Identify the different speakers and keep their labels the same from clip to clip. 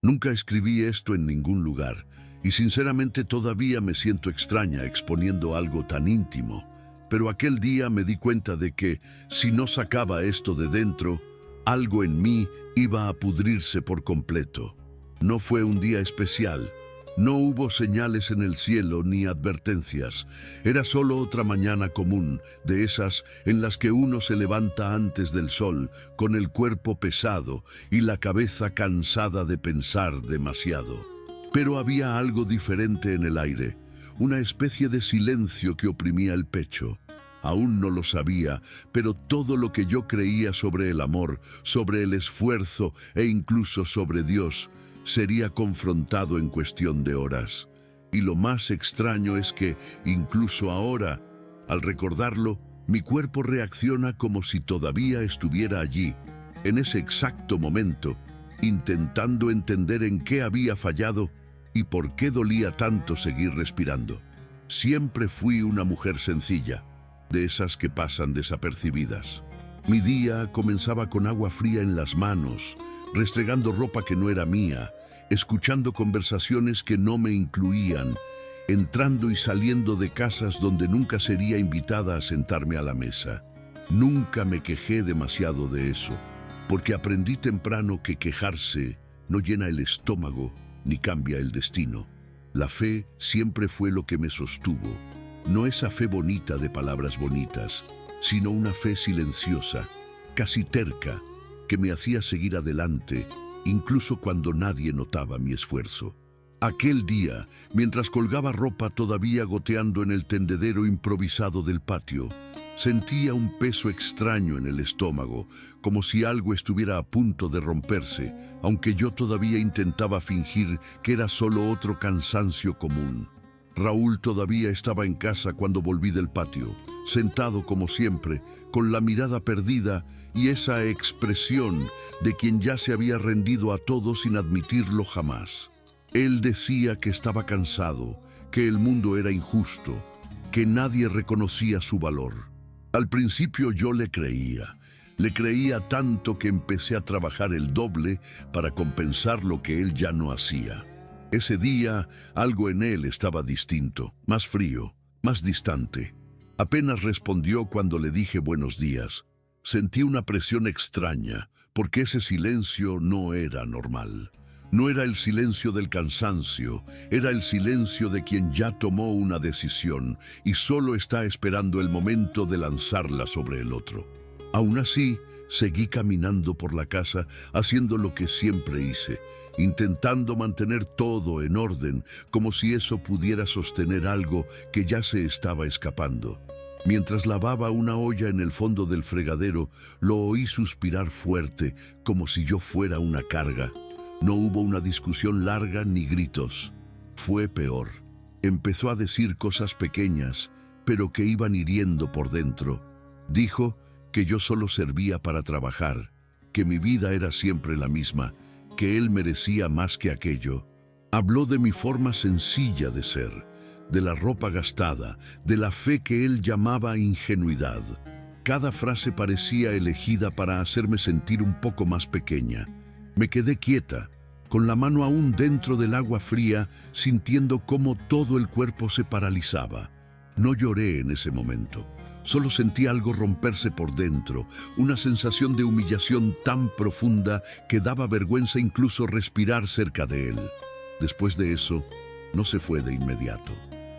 Speaker 1: Nunca escribí esto en ningún lugar, y sinceramente todavía me siento extraña exponiendo algo tan íntimo, pero aquel día me di cuenta de que, si no sacaba esto de dentro, algo en mí iba a pudrirse por completo. No fue un día especial. No hubo señales en el cielo ni advertencias. Era solo otra mañana común, de esas en las que uno se levanta antes del sol, con el cuerpo pesado y la cabeza cansada de pensar demasiado. Pero había algo diferente en el aire, una especie de silencio que oprimía el pecho. Aún no lo sabía, pero todo lo que yo creía sobre el amor, sobre el esfuerzo e incluso sobre Dios, sería confrontado en cuestión de horas. Y lo más extraño es que, incluso ahora, al recordarlo, mi cuerpo reacciona como si todavía estuviera allí, en ese exacto momento, intentando entender en qué había fallado y por qué dolía tanto seguir respirando. Siempre fui una mujer sencilla, de esas que pasan desapercibidas. Mi día comenzaba con agua fría en las manos, restregando ropa que no era mía, escuchando conversaciones que no me incluían, entrando y saliendo de casas donde nunca sería invitada a sentarme a la mesa. Nunca me quejé demasiado de eso, porque aprendí temprano que quejarse no llena el estómago ni cambia el destino. La fe siempre fue lo que me sostuvo, no esa fe bonita de palabras bonitas, sino una fe silenciosa, casi terca, que me hacía seguir adelante, incluso cuando nadie notaba mi esfuerzo. Aquel día, mientras colgaba ropa todavía goteando en el tendedero improvisado del patio, sentía un peso extraño en el estómago, como si algo estuviera a punto de romperse, aunque yo todavía intentaba fingir que era solo otro cansancio común. Raúl todavía estaba en casa cuando volví del patio, sentado como siempre, con la mirada perdida y esa expresión de quien ya se había rendido a todo sin admitirlo jamás. Él decía que estaba cansado, que el mundo era injusto, que nadie reconocía su valor. Al principio yo le creía tanto que empecé a trabajar el doble para compensar lo que él ya no hacía. Ese día algo en él estaba distinto, más frío, más distante. Apenas respondió cuando le dije buenos días. Sentí una presión extraña, porque ese silencio no era normal. No era el silencio del cansancio, era el silencio de quien ya tomó una decisión y solo está esperando el momento de lanzarla sobre el otro. Aún así, seguí caminando por la casa, haciendo lo que siempre hice, intentando mantener todo en orden, como si eso pudiera sostener algo que ya se estaba escapando. Mientras lavaba una olla en el fondo del fregadero, lo oí suspirar fuerte, como si yo fuera una carga. No hubo una discusión larga ni gritos. Fue peor. Empezó a decir cosas pequeñas, pero que iban hiriendo por dentro. Dijo que yo solo servía para trabajar, que mi vida era siempre la misma, que él merecía más que aquello. Habló de mi forma sencilla de ser, de la ropa gastada, de la fe que él llamaba ingenuidad. Cada frase parecía elegida para hacerme sentir un poco más pequeña. Me quedé quieta, con la mano aún dentro del agua fría, sintiendo cómo todo el cuerpo se paralizaba. No lloré en ese momento, solo sentí algo romperse por dentro, una sensación de humillación tan profunda que daba vergüenza incluso respirar cerca de él. Después de eso, no se fue de inmediato.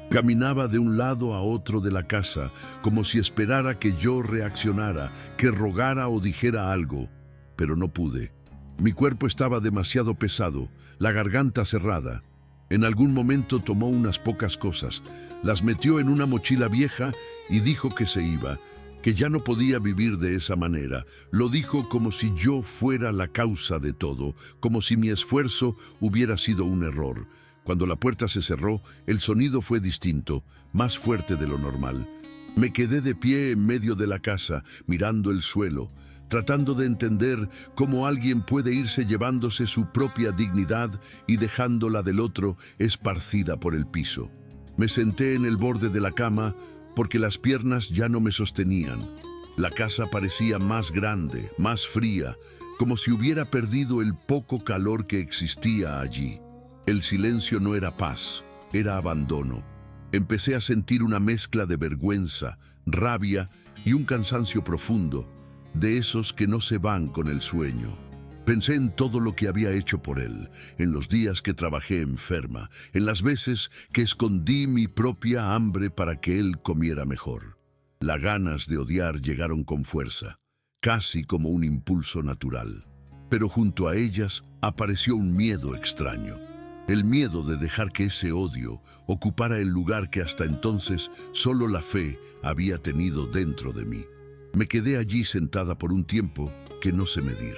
Speaker 1: Caminaba de un lado a otro de la casa, como si esperara que yo reaccionara, que rogara o dijera algo, pero no pude. Mi cuerpo estaba demasiado pesado, la garganta cerrada. En algún momento tomó unas pocas cosas, las metió en una mochila vieja y dijo que se iba, que ya no podía vivir de esa manera. Lo dijo como si yo fuera la causa de todo, como si mi esfuerzo hubiera sido un error. Cuando la puerta se cerró, el sonido fue distinto, más fuerte de lo normal. Me quedé de pie en medio de la casa, mirando el suelo, tratando de entender cómo alguien puede irse llevándose su propia dignidad y dejando la del otro esparcida por el piso. Me senté en el borde de la cama porque las piernas ya no me sostenían. La casa parecía más grande, más fría, como si hubiera perdido el poco calor que existía allí. El silencio no era paz, era abandono. Empecé a sentir una mezcla de vergüenza, rabia y un cansancio profundo, de esos que no se van con el sueño. Pensé en todo lo que había hecho por él, en los días que trabajé enferma, en las veces que escondí mi propia hambre para que él comiera mejor. Las ganas de odiar llegaron con fuerza, casi como un impulso natural. Pero junto a ellas apareció un miedo extraño. El miedo de dejar que ese odio ocupara el lugar que hasta entonces solo la fe había tenido dentro de mí. Me quedé allí sentada por un tiempo que no sé medir.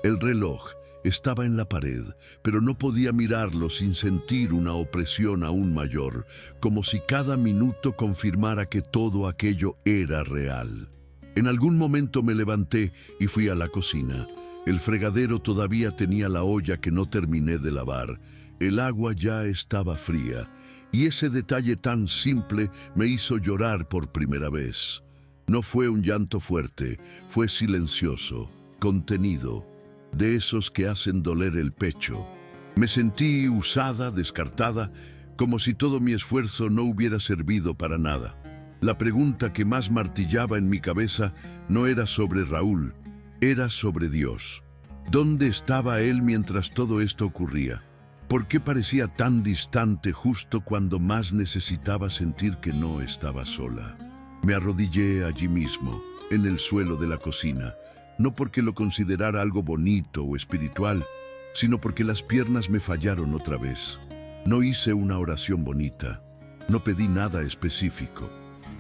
Speaker 1: El reloj estaba en la pared, pero no podía mirarlo sin sentir una opresión aún mayor, como si cada minuto confirmara que todo aquello era real. En algún momento me levanté y fui a la cocina. El fregadero todavía tenía la olla que no terminé de lavar. El agua ya estaba fría, y ese detalle tan simple me hizo llorar por primera vez. No fue un llanto fuerte, fue silencioso, contenido, de esos que hacen doler el pecho. Me sentí usada, descartada, como si todo mi esfuerzo no hubiera servido para nada. La pregunta que más martillaba en mi cabeza no era sobre Raúl, era sobre Dios. ¿Dónde estaba él mientras todo esto ocurría? ¿Por qué parecía tan distante justo cuando más necesitaba sentir que no estaba sola? Me arrodillé allí mismo, en el suelo de la cocina, no porque lo considerara algo bonito o espiritual, sino porque las piernas me fallaron otra vez. No hice una oración bonita, no pedí nada específico.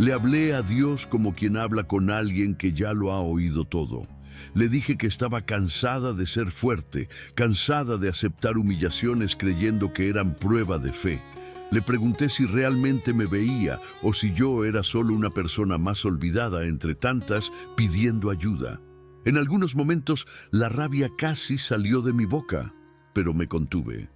Speaker 1: Le hablé a Dios como quien habla con alguien que ya lo ha oído todo. Le dije que estaba cansada de ser fuerte, cansada de aceptar humillaciones creyendo que eran prueba de fe. Le pregunté si realmente me veía o si yo era solo una persona más olvidada entre tantas pidiendo ayuda. En algunos momentos la rabia casi salió de mi boca, pero me contuve.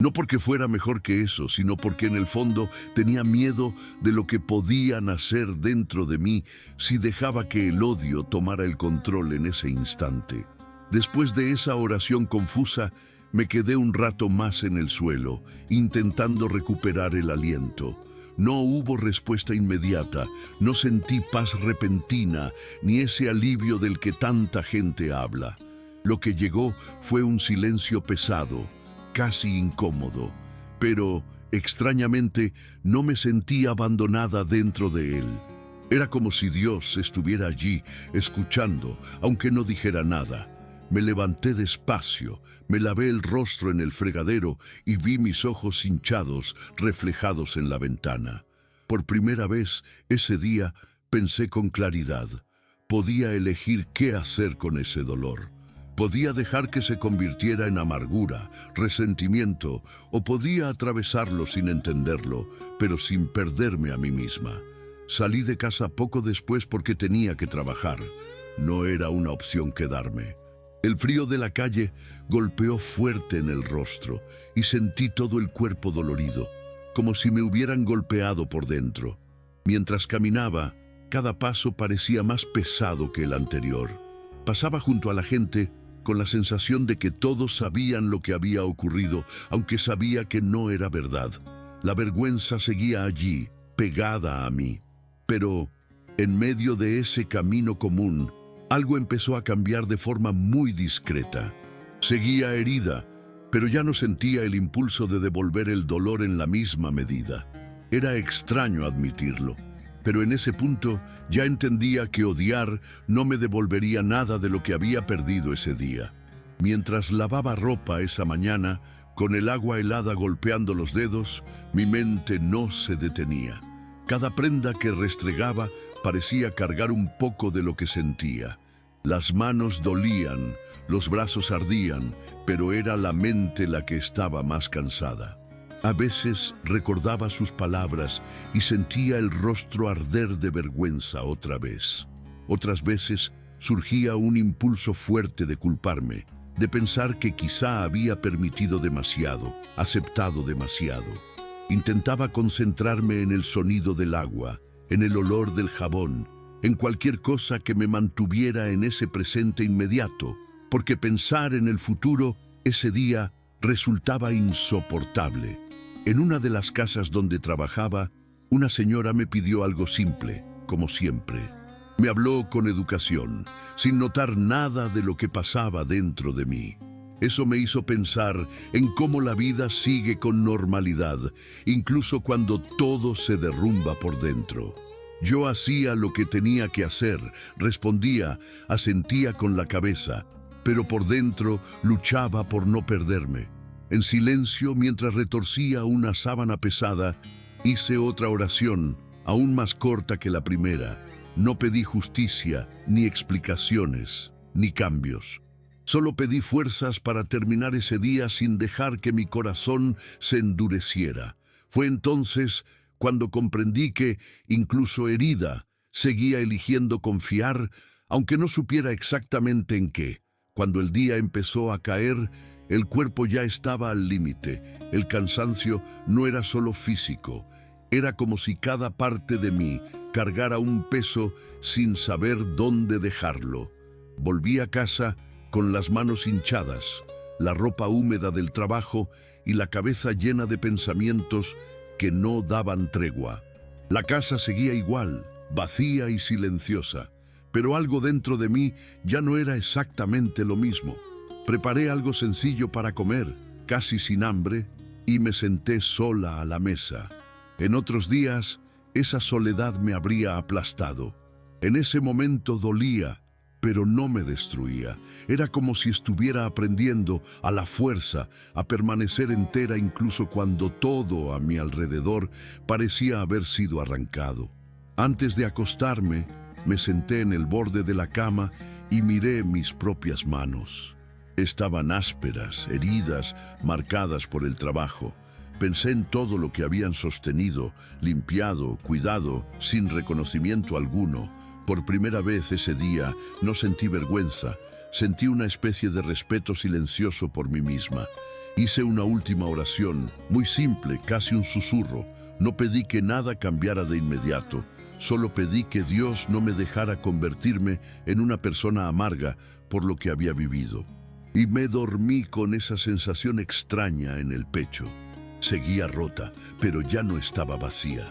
Speaker 1: No porque fuera mejor que eso, sino porque en el fondo tenía miedo de lo que podía nacer dentro de mí si dejaba que el odio tomara el control en ese instante. Después de esa oración confusa, me quedé un rato más en el suelo, intentando recuperar el aliento. No hubo respuesta inmediata, no sentí paz repentina, ni ese alivio del que tanta gente habla. Lo que llegó fue un silencio pesado, casi incómodo, pero, extrañamente, no me sentí abandonada dentro de él. Era como si Dios estuviera allí, escuchando, aunque no dijera nada. Me levanté despacio, me lavé el rostro en el fregadero y vi mis ojos hinchados reflejados en la ventana. Por primera vez ese día pensé con claridad. Podía elegir qué hacer con ese dolor. Podía dejar que se convirtiera en amargura, resentimiento, o podía atravesarlo sin entenderlo, pero sin perderme a mí misma. Salí de casa poco después porque tenía que trabajar. No era una opción quedarme. El frío de la calle golpeó fuerte en el rostro y sentí todo el cuerpo dolorido, como si me hubieran golpeado por dentro. Mientras caminaba, cada paso parecía más pesado que el anterior. Pasaba junto a la gente con la sensación de que todos sabían lo que había ocurrido, aunque sabía que no era verdad. La vergüenza seguía allí, pegada a mí. Pero, en medio de ese camino común, algo empezó a cambiar de forma muy discreta. Seguía herida, pero ya no sentía el impulso de devolver el dolor en la misma medida. Era extraño admitirlo, pero en ese punto ya entendía que odiar no me devolvería nada de lo que había perdido ese día. Mientras lavaba ropa esa mañana, con el agua helada golpeando los dedos, mi mente no se detenía. Cada prenda que restregaba parecía cargar un poco de lo que sentía. Las manos dolían, los brazos ardían, pero era la mente la que estaba más cansada. A veces recordaba sus palabras y sentía el rostro arder de vergüenza otra vez. Otras veces surgía un impulso fuerte de culparme, de pensar que quizá había permitido demasiado, aceptado demasiado. Intentaba concentrarme en el sonido del agua, en el olor del jabón, en cualquier cosa que me mantuviera en ese presente inmediato, porque pensar en el futuro ese día resultaba insoportable. En una de las casas donde trabajaba, una señora me pidió algo simple, como siempre. Me habló con educación, sin notar nada de lo que pasaba dentro de mí. Eso me hizo pensar en cómo la vida sigue con normalidad, incluso cuando todo se derrumba por dentro. Yo hacía lo que tenía que hacer, respondía, asentía con la cabeza, pero por dentro luchaba por no perderme. En silencio, mientras retorcía una sábana pesada, hice otra oración, aún más corta que la primera. No pedí justicia, ni explicaciones, ni cambios. Solo pedí fuerzas para terminar ese día sin dejar que mi corazón se endureciera. Fue entonces cuando comprendí que, incluso herida, seguía eligiendo confiar, aunque no supiera exactamente en qué. Cuando el día empezó a caer, el cuerpo ya estaba al límite. El cansancio no era solo físico, era como si cada parte de mí cargara un peso sin saber dónde dejarlo. Volví a casa con las manos hinchadas, la ropa húmeda del trabajo y la cabeza llena de pensamientos que no daban tregua. La casa seguía igual, vacía y silenciosa, pero algo dentro de mí ya no era exactamente lo mismo. Preparé algo sencillo para comer, casi sin hambre, y me senté sola a la mesa. En otros días, esa soledad me habría aplastado. En ese momento dolía, pero no me destruía. Era como si estuviera aprendiendo a la fuerza a permanecer entera incluso cuando todo a mi alrededor parecía haber sido arrancado. Antes de acostarme, me senté en el borde de la cama y miré mis propias manos. Estaban ásperas, heridas, marcadas por el trabajo. Pensé en todo lo que habían sostenido, limpiado, cuidado, sin reconocimiento alguno. Por primera vez ese día no sentí vergüenza, sentí una especie de respeto silencioso por mí misma. Hice una última oración, muy simple, casi un susurro. No pedí que nada cambiara de inmediato, solo pedí que Dios no me dejara convertirme en una persona amarga por lo que había vivido. Y me dormí con esa sensación extraña en el pecho. Seguía rota, pero ya no estaba vacía.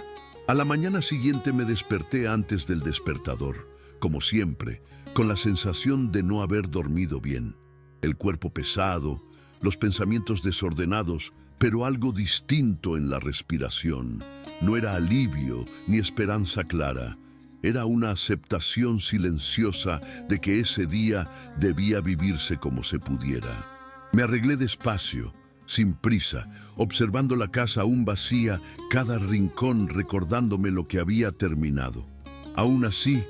Speaker 1: A la mañana siguiente me desperté antes del despertador, como siempre, con la sensación de no haber dormido bien. El cuerpo pesado, los pensamientos desordenados, pero algo distinto en la respiración. No era alivio ni esperanza clara. Era una aceptación silenciosa de que ese día debía vivirse como se pudiera. Me arreglé despacio, sin prisa, observando la casa aún vacía, cada rincón recordándome lo que había terminado. Aún así,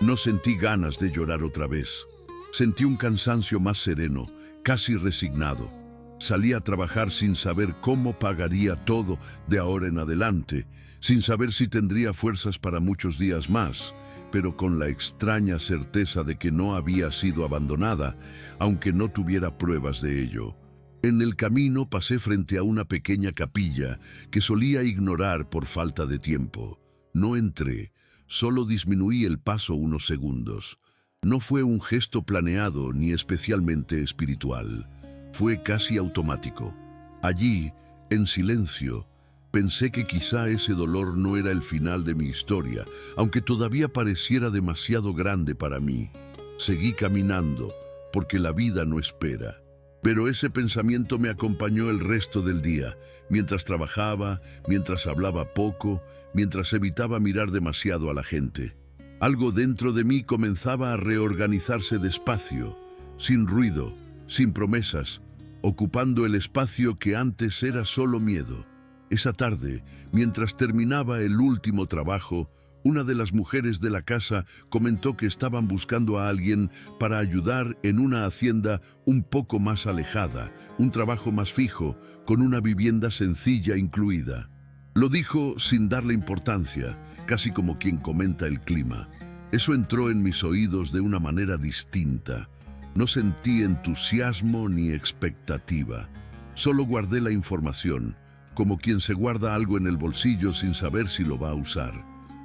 Speaker 1: no sentí ganas de llorar otra vez. Sentí un cansancio más sereno, casi resignado. Salí a trabajar sin saber cómo pagaría todo de ahora en adelante, sin saber si tendría fuerzas para muchos días más, pero con la extraña certeza de que no había sido abandonada, aunque no tuviera pruebas de ello. En el camino pasé frente a una pequeña capilla que solía ignorar por falta de tiempo. No entré, solo disminuí el paso unos segundos. No fue un gesto planeado ni especialmente espiritual. Fue casi automático. Allí, en silencio, pensé que quizá ese dolor no era el final de mi historia, aunque todavía pareciera demasiado grande para mí. Seguí caminando, porque la vida no espera. Pero ese pensamiento me acompañó el resto del día, mientras trabajaba, mientras hablaba poco, mientras evitaba mirar demasiado a la gente. Algo dentro de mí comenzaba a reorganizarse despacio, sin ruido, sin promesas, ocupando el espacio que antes era solo miedo. Esa tarde, mientras terminaba el último trabajo, una de las mujeres de la casa comentó que estaban buscando a alguien para ayudar en una hacienda un poco más alejada, un trabajo más fijo, con una vivienda sencilla incluida. Lo dijo sin darle importancia, casi como quien comenta el clima. Eso entró en mis oídos de una manera distinta. No sentí entusiasmo ni expectativa. Solo guardé la información, como quien se guarda algo en el bolsillo sin saber si lo va a usar.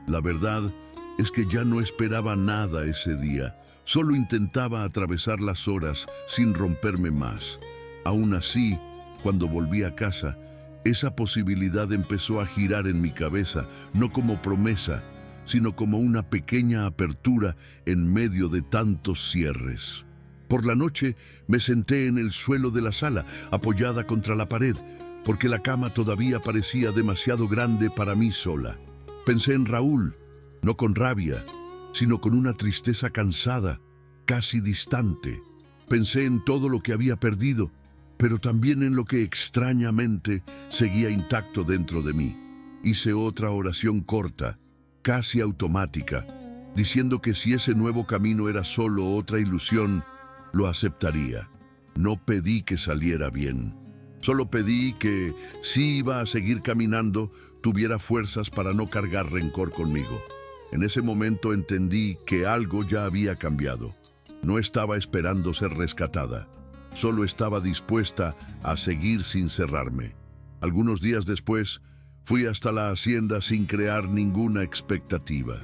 Speaker 1: La verdad es que ya no esperaba nada ese día. Solo intentaba atravesar las horas sin romperme más. Aún así, cuando volví a casa, esa posibilidad empezó a girar en mi cabeza, no como promesa, sino como una pequeña apertura en medio de tantos cierres. Por la noche me senté en el suelo de la sala, apoyada contra la pared, porque la cama todavía parecía demasiado grande para mí sola. Pensé en Raúl, no con rabia, sino con una tristeza cansada, casi distante. Pensé en todo lo que había perdido, pero también en lo que extrañamente seguía intacto dentro de mí. Hice otra oración corta, casi automática, diciendo que si ese nuevo camino era solo otra ilusión, lo aceptaría. No pedí que saliera bien. Solo pedí que, si iba a seguir caminando, tuviera fuerzas para no cargar rencor conmigo. En ese momento entendí que algo ya había cambiado. No estaba esperando ser rescatada. Solo estaba dispuesta a seguir sin cerrarme. Algunos días después, fui hasta la hacienda sin crear ninguna expectativa.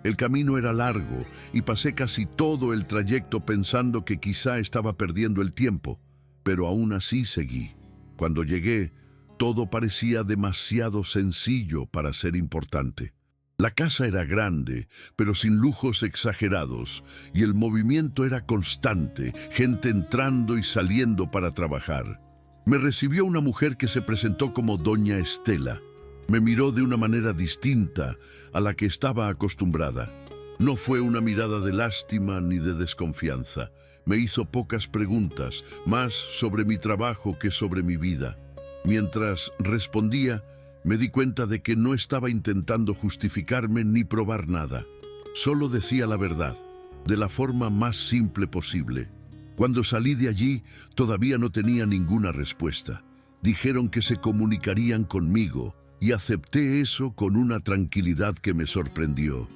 Speaker 1: El camino era largo y pasé casi todo el trayecto pensando que quizá estaba perdiendo el tiempo, pero aún así seguí. Cuando llegué, todo parecía demasiado sencillo para ser importante. La casa era grande, pero sin lujos exagerados, y el movimiento era constante, gente entrando y saliendo para trabajar. Me recibió una mujer que se presentó como Doña Estela. Me miró de una manera distinta a la que estaba acostumbrada. No fue una mirada de lástima ni de desconfianza. Me hizo pocas preguntas, más sobre mi trabajo que sobre mi vida. Mientras respondía, me di cuenta de que no estaba intentando justificarme ni probar nada. Solo decía la verdad, de la forma más simple posible. Cuando salí de allí, todavía no tenía ninguna respuesta. Dijeron que se comunicarían conmigo, y acepté eso con una tranquilidad que me sorprendió.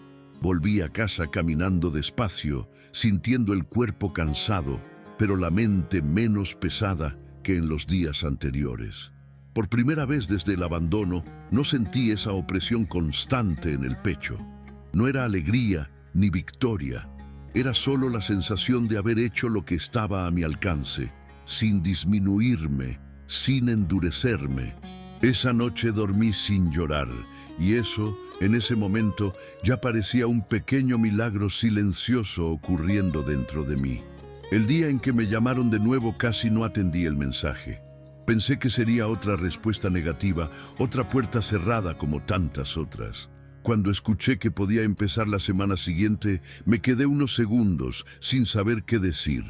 Speaker 1: Volví a casa caminando despacio, sintiendo el cuerpo cansado, pero la mente menos pesada que en los días anteriores. Por primera vez desde el abandono, no sentí esa opresión constante en el pecho. No era alegría ni victoria, era solo la sensación de haber hecho lo que estaba a mi alcance, sin disminuirme, sin endurecerme. Esa noche dormí sin llorar, y eso, en ese momento, ya parecía un pequeño milagro silencioso ocurriendo dentro de mí. El día en que me llamaron de nuevo casi no atendí el mensaje. Pensé que sería otra respuesta negativa, otra puerta cerrada como tantas otras. Cuando escuché que podía empezar la semana siguiente, me quedé unos segundos sin saber qué decir.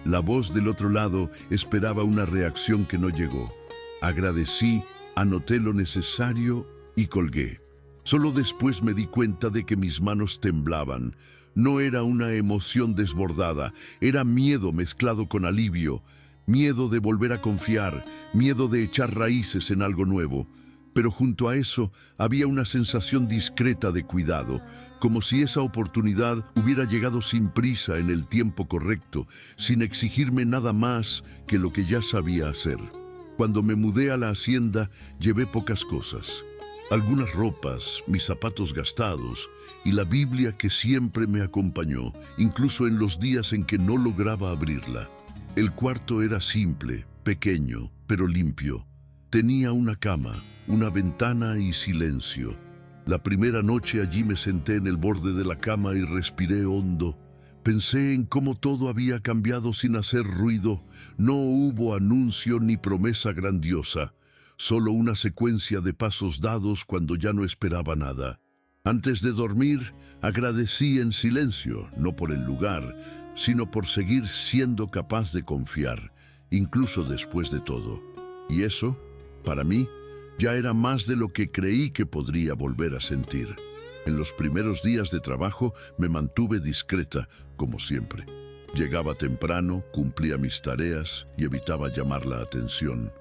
Speaker 1: La voz del otro lado esperaba una reacción que no llegó. Agradecí, anoté lo necesario y colgué. Solo después me di cuenta de que mis manos temblaban. No era una emoción desbordada, era miedo mezclado con alivio. Miedo de volver a confiar, miedo de echar raíces en algo nuevo. Pero junto a eso había una sensación discreta de cuidado, como si esa oportunidad hubiera llegado sin prisa en el tiempo correcto, sin exigirme nada más que lo que ya sabía hacer. Cuando me mudé a la hacienda, llevé pocas cosas. Algunas ropas, mis zapatos gastados y la Biblia que siempre me acompañó, incluso en los días en que no lograba abrirla. El cuarto era simple, pequeño, pero limpio. Tenía una cama, una ventana y silencio. La primera noche allí me senté en el borde de la cama y respiré hondo. Pensé en cómo todo había cambiado sin hacer ruido. No hubo anuncio ni promesa grandiosa, solo una secuencia de pasos dados cuando ya no esperaba nada. Antes de dormir, agradecí en silencio, no por el lugar, sino por seguir siendo capaz de confiar, incluso después de todo. Y eso, para mí, ya era más de lo que creí que podría volver a sentir. En los primeros días de trabajo me mantuve discreta, como siempre. Llegaba temprano, cumplía mis tareas y evitaba llamar la atención.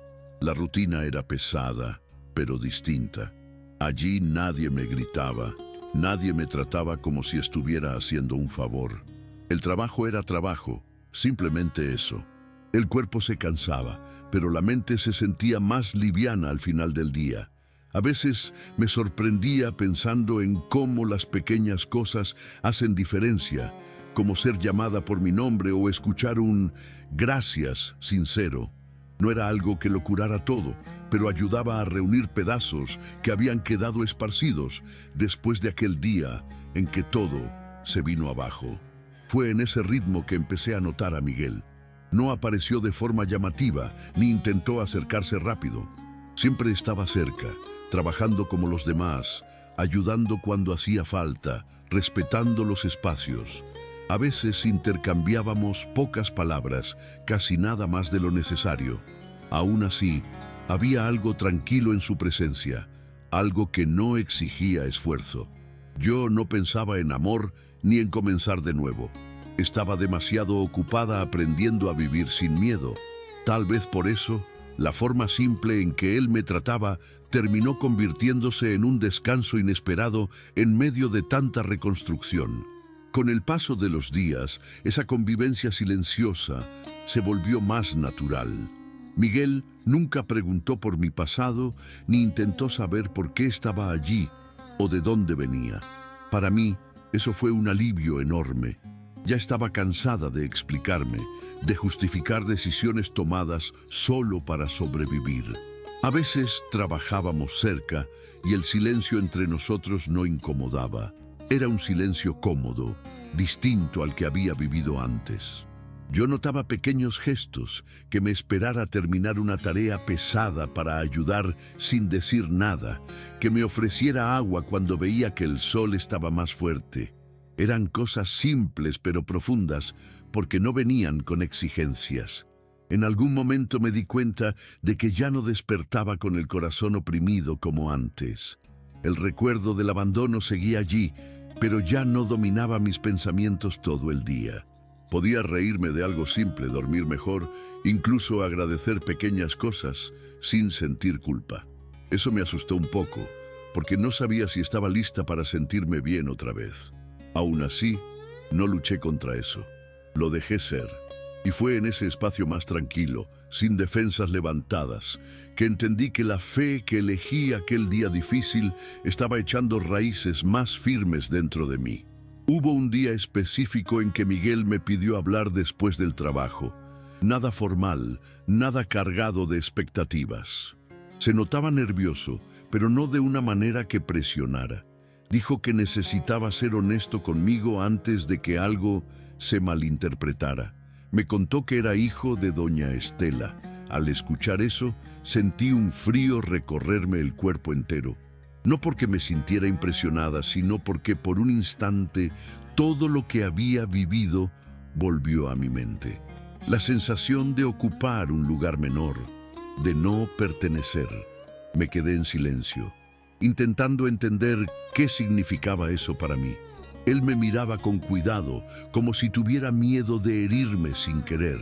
Speaker 1: La rutina era pesada, pero distinta. Allí nadie me gritaba, nadie me trataba como si estuviera haciendo un favor. El trabajo era trabajo, simplemente eso. El cuerpo se cansaba, pero la mente se sentía más liviana al final del día. A veces me sorprendía pensando en cómo las pequeñas cosas hacen diferencia, como ser llamada por mi nombre o escuchar un gracias sincero. No era algo que lo curara todo, pero ayudaba a reunir pedazos que habían quedado esparcidos después de aquel día en que todo se vino abajo. Fue en ese ritmo que empecé a notar a Miguel. No apareció de forma llamativa, ni intentó acercarse rápido. Siempre estaba cerca, trabajando como los demás, ayudando cuando hacía falta, respetando los espacios. A veces intercambiábamos pocas palabras, casi nada más de lo necesario. Aún así, había algo tranquilo en su presencia, algo que no exigía esfuerzo. Yo no pensaba en amor ni en comenzar de nuevo. Estaba demasiado ocupada aprendiendo a vivir sin miedo. Tal vez por eso, la forma simple en que él me trataba terminó convirtiéndose en un descanso inesperado en medio de tanta reconstrucción. Con el paso de los días, esa convivencia silenciosa se volvió más natural. Miguel nunca preguntó por mi pasado ni intentó saber por qué estaba allí o de dónde venía. Para mí, eso fue un alivio enorme. Ya estaba cansada de explicarme, de justificar decisiones tomadas solo para sobrevivir. A veces trabajábamos cerca y el silencio entre nosotros no incomodaba. Era un silencio cómodo, distinto al que había vivido antes. Yo notaba pequeños gestos, que me esperara terminar una tarea pesada para ayudar sin decir nada, que me ofreciera agua cuando veía que el sol estaba más fuerte. Eran cosas simples pero profundas, porque no venían con exigencias. En algún momento me di cuenta de que ya no despertaba con el corazón oprimido como antes. El recuerdo del abandono seguía allí, pero ya no dominaba mis pensamientos todo el día. Podía reírme de algo simple, dormir mejor, incluso agradecer pequeñas cosas sin sentir culpa. Eso me asustó un poco, porque no sabía si estaba lista para sentirme bien otra vez. Aún así, no luché contra eso. Lo dejé ser. Y fue en ese espacio más tranquilo, sin defensas levantadas, que entendí que la fe que elegí aquel día difícil estaba echando raíces más firmes dentro de mí. Hubo un día específico en que Miguel me pidió hablar después del trabajo. Nada formal, nada cargado de expectativas. Se notaba nervioso, pero no de una manera que presionara. Dijo que necesitaba ser honesto conmigo antes de que algo se malinterpretara. Me contó que era hijo de doña Estela. Al escuchar eso, sentí un frío recorrerme el cuerpo entero. No porque me sintiera impresionada, sino porque por un instante todo lo que había vivido volvió a mi mente. La sensación de ocupar un lugar menor, de no pertenecer. Me quedé en silencio, intentando entender qué significaba eso para mí. Él me miraba con cuidado, como si tuviera miedo de herirme sin querer.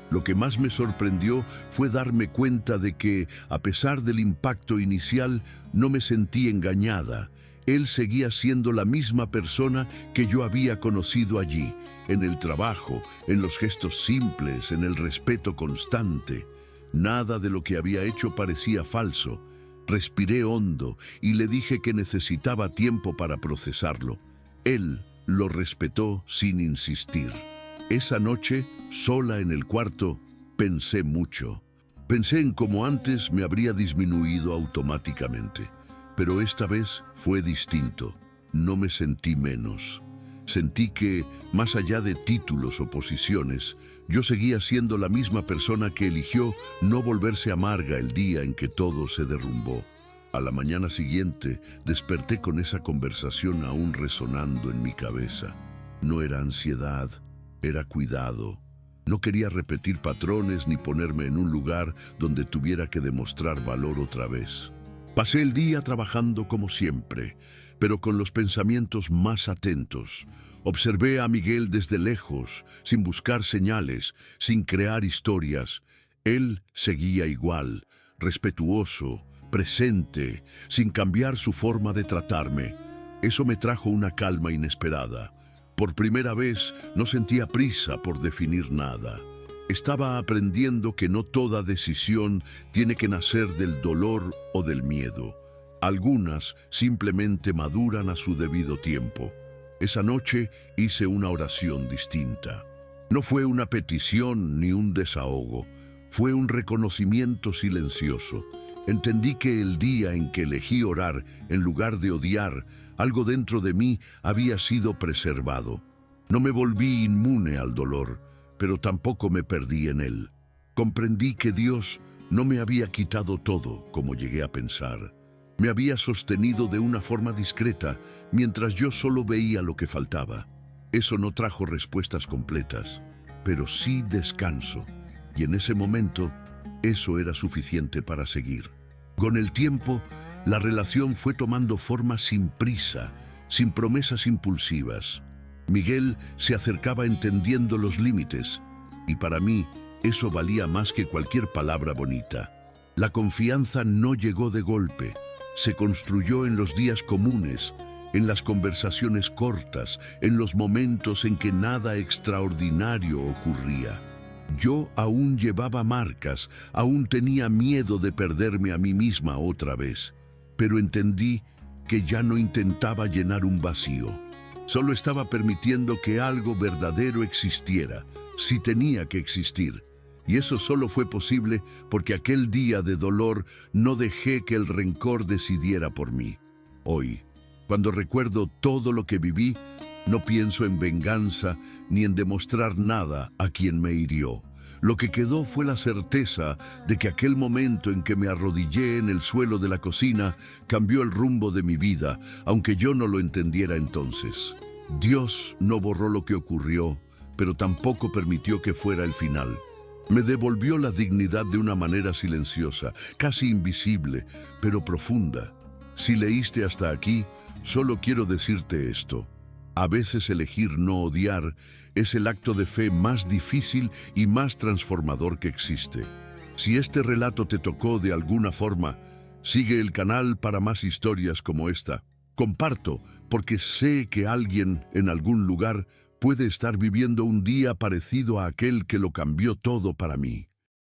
Speaker 1: Lo que más me sorprendió fue darme cuenta de que, a pesar del impacto inicial, no me sentí engañada. Él seguía siendo la misma persona que yo había conocido allí, en el trabajo, en los gestos simples, en el respeto constante. Nada de lo que había hecho parecía falso. Respiré hondo y le dije que necesitaba tiempo para procesarlo. Él lo respetó sin insistir. Esa noche, sola en el cuarto, pensé mucho. Pensé en cómo antes me habría disminuido automáticamente. Pero esta vez fue distinto. No me sentí menos. Sentí que, más allá de títulos o posiciones, yo seguía siendo la misma persona que eligió no volverse amarga el día en que todo se derrumbó. A la mañana siguiente, desperté con esa conversación aún resonando en mi cabeza. No era ansiedad, era cuidado. No quería repetir patrones ni ponerme en un lugar donde tuviera que demostrar valor otra vez. Pasé el día trabajando como siempre, pero con los pensamientos más atentos. Observé a Miguel desde lejos, sin buscar señales, sin crear historias. Él seguía igual, respetuoso, presente, sin cambiar su forma de tratarme. Eso me trajo una calma inesperada. Por primera vez no sentía prisa por definir nada. Estaba aprendiendo que no toda decisión tiene que nacer del dolor o del miedo. Algunas simplemente maduran a su debido tiempo. Esa noche hice una oración distinta. No fue una petición ni un desahogo, fue un reconocimiento silencioso. Entendí que el día en que elegí orar en lugar de odiar, algo dentro de mí había sido preservado. No me volví inmune al dolor, pero tampoco me perdí en él. Comprendí que Dios no me había quitado todo, como llegué a pensar. Me había sostenido de una forma discreta, mientras yo solo veía lo que faltaba. Eso no trajo respuestas completas, pero sí descanso. Y en ese momento, eso era suficiente para seguir. Con el tiempo, la relación fue tomando forma sin prisa, sin promesas impulsivas. Miguel se acercaba entendiendo los límites, y para mí eso valía más que cualquier palabra bonita. La confianza no llegó de golpe, se construyó en los días comunes, en las conversaciones cortas, en los momentos en que nada extraordinario ocurría. Yo aún llevaba marcas, aún tenía miedo de perderme a mí misma otra vez, pero entendí que ya no intentaba llenar un vacío. Solo estaba permitiendo que algo verdadero existiera, si tenía que existir. Y eso solo fue posible porque aquel día de dolor no dejé que el rencor decidiera por mí. Hoy, cuando recuerdo todo lo que viví, no pienso en venganza ni en demostrar nada a quien me hirió. Lo que quedó fue la certeza de que aquel momento en que me arrodillé en el suelo de la cocina cambió el rumbo de mi vida, aunque yo no lo entendiera entonces. Dios no borró lo que ocurrió, pero tampoco permitió que fuera el final. Me devolvió la dignidad de una manera silenciosa, casi invisible, pero profunda. Si leíste hasta aquí, solo quiero decirte esto. A veces elegir no odiar es el acto de fe más difícil y más transformador que existe. Si este relato te tocó de alguna forma, sigue el canal para más historias como esta. Comparto, porque sé que alguien en algún lugar puede estar viviendo un día parecido a aquel que lo cambió todo para mí.